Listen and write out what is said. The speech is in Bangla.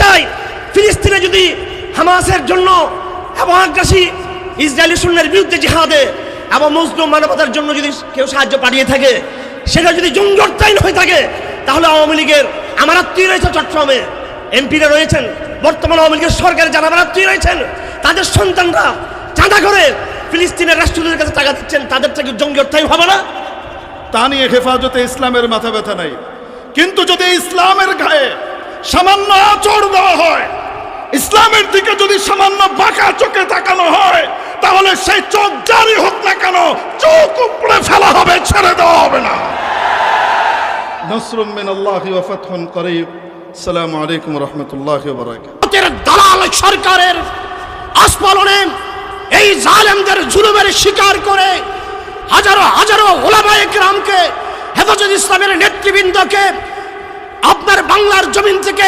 চাই ফিলিস্তিনে যদি হামাসের জন্য এবং আগ্রাসী ইসরায়েলি সৈন্যের বিরুদ্ধে জিহাদে এবং মুসলিম মানবতার জন্য যদি কেউ সাহায্য পাঠিয়ে থাকে, সেটা যদি জঙ্গি অর্থায়ন হয়ে থাকে, তাহলে আওয়ামী লীগের আমার আত্মীয় রয়েছে চট্টগ্রামে, এমপিরা রয়েছেন, বর্তমান আওয়ামী লীগের সরকারের যারা আমার আত্মীয় রয়েছেন, তাদের সন্তানরা চাঁদা করে ফিলিস্তিনের রাষ্ট্রদূতের কাছে টাকা দিচ্ছেন, তাদের থেকে জঙ্গি অর্থায়ন হবে না? তা নিয়ে হেফাজতে ইসলামের মাথা ব্যথা নাই। কিন্তু যদি ইসলামের গায়ে সামান্য আঁচড় দেওয়া হয়, ইসলামের দিকে যদি সামান্য বাঁকা চোখে তাকানো হয়, তাহলে সেই চোখ জারি হোক না কেন, চোখ উপড়ে ফেলা হবে, ছেড়ে দেওয়া হবে না। নসরুম মিনাল্লাহি ওয়া ফাতহুন করিব। আসসালামু আলাইকুম ওয়া রাহমাতুল্লাহি ওয়া বারাকাতুহু। দালাল সরকারের আস্ফালনে এই জালেমদের জুলুমের শিকার করে হাজারো হাজারো ওলামায়ে কেরামকে, হেফাজত ইসলামের নেতৃবৃন্দকে আপনার বাংলার জমিন থেকে